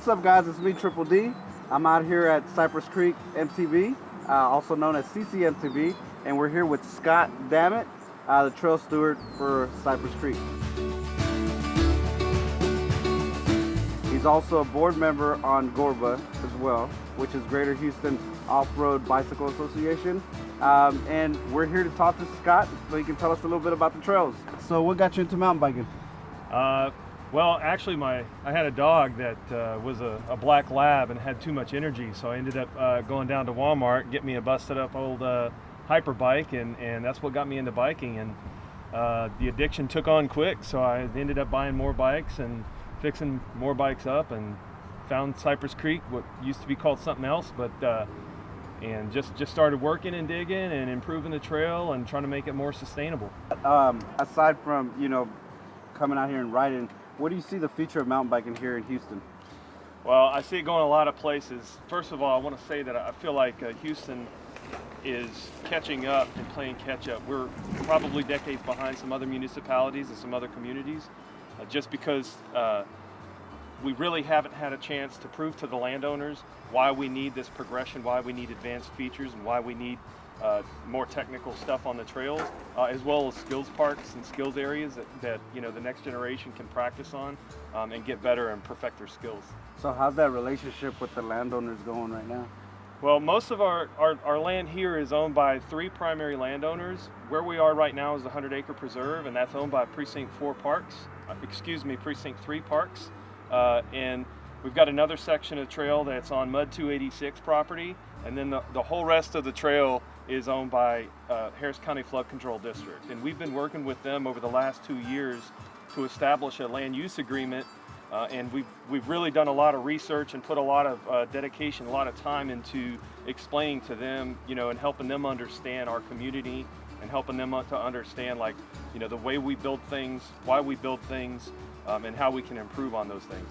What's up, guys? It's me, Triple D. I'm out here at Cypress Creek MTB, also known as CCMTB, and we're here with Scott Dammit, the trail steward for Cypress Creek. He's also a board member on GHORBA as well, which is Greater Houston Off-Road Bicycle Association. And we're here to talk to Scott so he can tell us a little bit about the trails. So what got you into mountain biking? Well, actually, I had a dog that was a black lab and had too much energy, so I ended up going down to Walmart, get me a busted up old hyper bike, and that's what got me into biking. And the addiction took on quick, so I ended up buying more bikes and fixing more bikes up, and found Cypress Creek, what used to be called something else, but and just started working and digging and improving the trail and trying to make it more sustainable. Aside from, you know, coming out here and riding, what do you see the future of mountain biking here in Houston? Well, I see it going a lot of places. First of all, I want to say that I feel like Houston is catching up and playing catch up. We're probably decades behind some other municipalities and some other communities, just because we really haven't had a chance to prove to the landowners why we need this progression, why we need advanced features, and why we need more technical stuff on the trails, as well as skills parks and skills areas that you know the next generation can practice on and get better and perfect their skills. So how's that relationship with the landowners going right now? Well, most of our land here is owned by 3 primary landowners. Where we are right now is the 100-acre preserve, and that's owned by Precinct 3 parks. And we've got another section of trail that's on Mud 286 property, and then the whole rest of the trail is owned by Harris County Flood Control District. And we've been working with them over the last 2 years to establish a land use agreement, and we've really done a lot of research and put a lot of dedication, a lot of time into explaining to them, you know, and helping them understand our community and helping them to understand, like, you know, the way we build things, why we build things, and how we can improve on those things.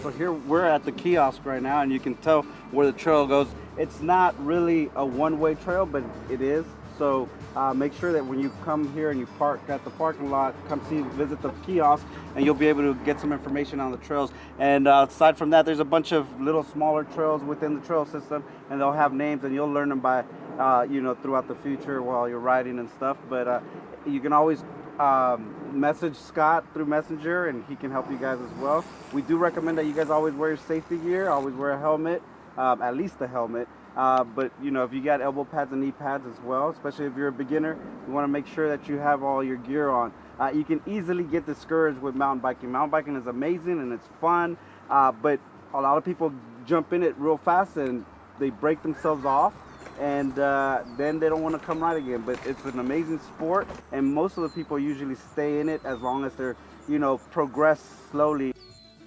So here we're at the kiosk right now, and you can tell where the trail goes. It's not really a one-way trail, but it is. So make sure that when you come here and you park at the parking lot, come visit the kiosk, and you'll be able to get some information on the trails. And aside from that, there's a bunch of little smaller trails within the trail system, and they'll have names, and you'll learn them by, you know, throughout the future while you're riding and stuff. But you can always message Scott through Messenger, and he can help you guys as well. We do recommend that you guys always wear your safety gear, always wear a helmet, at least a helmet. But you know, if you got elbow pads and knee pads as well, especially if you're a beginner, you want to make sure that you have all your gear on. You can easily get discouraged with mountain biking. Mountain biking is amazing and it's fun, but a lot of people jump in it real fast and they break themselves off, and then they don't want to come ride again. But it's an amazing sport, and most of the people usually stay in it as long as they're, you know, progress slowly.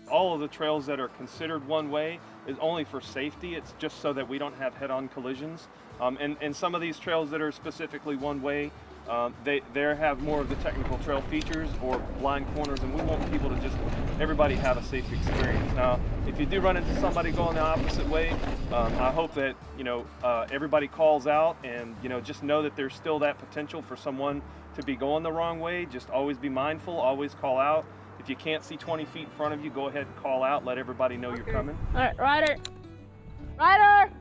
All of the trails that are considered one way is only for safety. It's just so that we don't have head-on collisions. And some of these trails that are specifically one way, they have more of the technical trail features or blind corners, and we want people to everybody have a safe experience. Now, if you do run into somebody going the opposite way, I hope that, you know, everybody calls out, and, you know, just know that there's still that potential for someone to be going the wrong way. Just always be mindful, always call out. If you can't see 20 feet in front of you, go ahead and call out, let everybody know you're coming. All right, rider. Rider.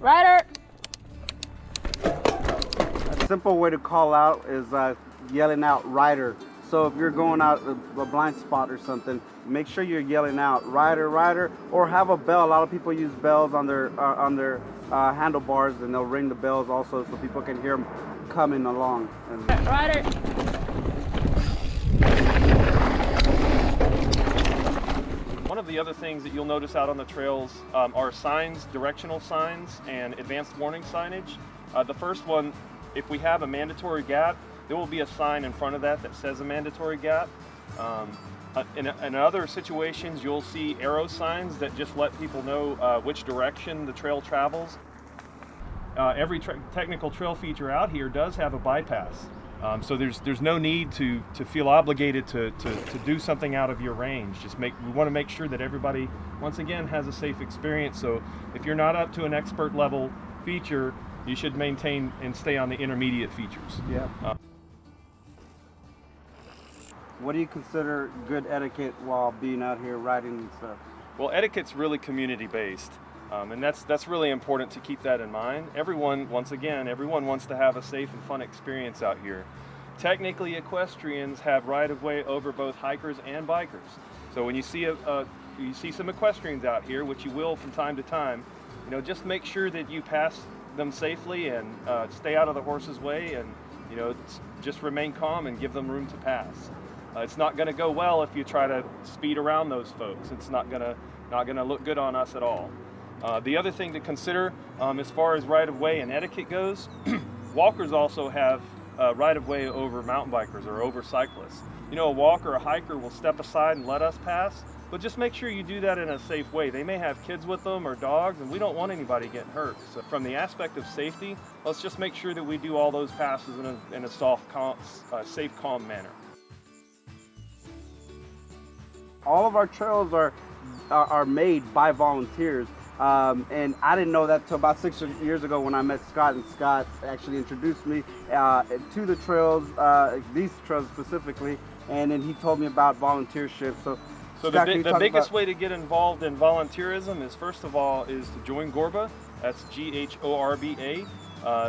Rider. A simple way to call out is yelling out "rider." So if you're going out a blind spot or something, make sure you're yelling out "rider, rider," or have a bell. A lot of people use bells on their handlebars, and they'll ring the bells also so people can hear them coming along. And rider. One of the other things that you'll notice out on the trails are signs, directional signs, and advanced warning signage. The first one, if we have a mandatory gap, there will be a sign in front of that says a mandatory gap. In other situations, you'll see arrow signs that just let people know which direction the trail travels. Every technical trail feature out here does have a bypass. So there's no need to feel obligated to do something out of your range. We want to make sure that everybody, once again, has a safe experience. So if you're not up to an expert level feature, you should maintain and stay on the intermediate features. Yeah. what do you consider good etiquette while being out here riding and stuff? Well, etiquette's really community-based, and that's really important to keep that in mind. Everyone wants to have a safe and fun experience out here. Technically, equestrians have right-of-way over both hikers and bikers. So when you see some equestrians out here, which you will from time to time, just make sure that you pass them safely and stay out of the horse's way, and just remain calm and give them room to pass. It's not going to go well if you try to speed around those folks. It's not going to look good on us at all. The other thing to consider as far as right-of-way and etiquette goes, walkers also have right-of-way over mountain bikers or over cyclists. A walker or a hiker will step aside and let us pass, but just make sure you do that in a safe way. They may have kids with them or dogs, and we don't want anybody getting hurt. So from the aspect of safety, let's just make sure that we do all those passes in a safe, calm manner. All of our trails are made by volunteers, and I didn't know that until about 6 years ago when I met Scott, and Scott actually introduced me to the trails, these trails specifically, and then he told me about volunteership. So Scott, the biggest way to get involved in volunteerism is, first of all, is to join GHORBA. That's GHORBA.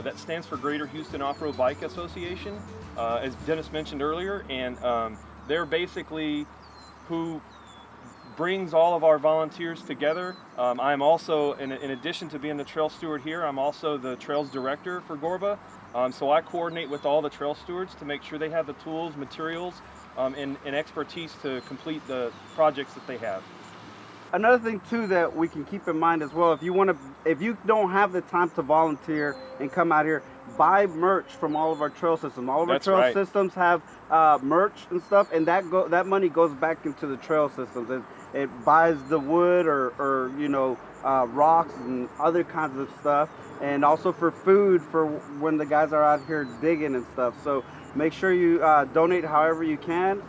That stands for Greater Houston Off-Road Bike Association, as Dennis mentioned earlier, and they're basically who brings all of our volunteers together. I'm also, in addition to being the trail steward here, I'm also the trails director for GHORBA. So I coordinate with all the trail stewards to make sure they have the tools, materials, and expertise to complete the projects that they have. Another thing too that we can keep in mind as well, if you don't have the time to volunteer and come out here, buy merch from all of our trail systems. All of our trail systems have merch and stuff, and that money goes back into the trail systems. It buys the wood or rocks and other kinds of stuff, and also for food for when the guys are out here digging and stuff. So make sure you donate however you can.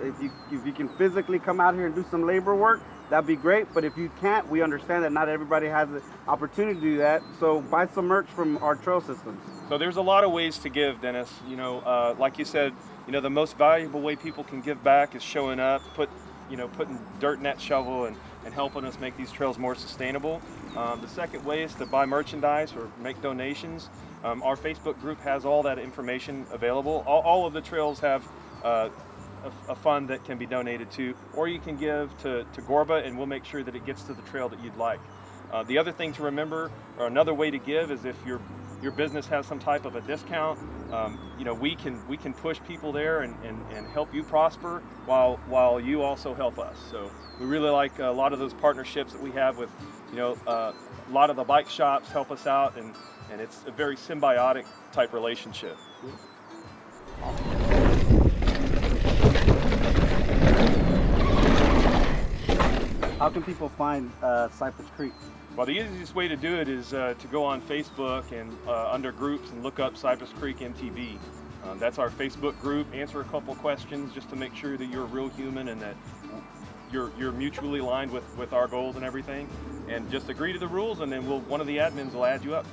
If you can physically come out here and do some labor work, that'd be great. But if you can't, we understand that not everybody has the opportunity to do that. So buy some merch from our trail systems. So there's a lot of ways to give, Dennis. Like you said, the most valuable way people can give back is showing up, putting dirt in that shovel and helping us make these trails more sustainable. The second way is to buy merchandise or make donations. Our Facebook group has all that information available. All of the trails have a fund that can be donated to, or you can give to GHORBA, and we'll make sure that it gets to the trail that you'd like. The other thing to remember, or another way to give, is if your business has some type of a discount, we can push people there and help you prosper while you also help us. So we really like a lot of those partnerships that we have with, a lot of the bike shops help us out, and it's a very symbiotic type relationship. How can people find Cypress Creek? Well, the easiest way to do it is to go on Facebook and under groups and look up Cypress Creek MTB. That's our Facebook group. Answer a couple questions just to make sure that you're a real human and that you're mutually aligned with our goals and everything. And just agree to the rules, and then one of the admins will add you up.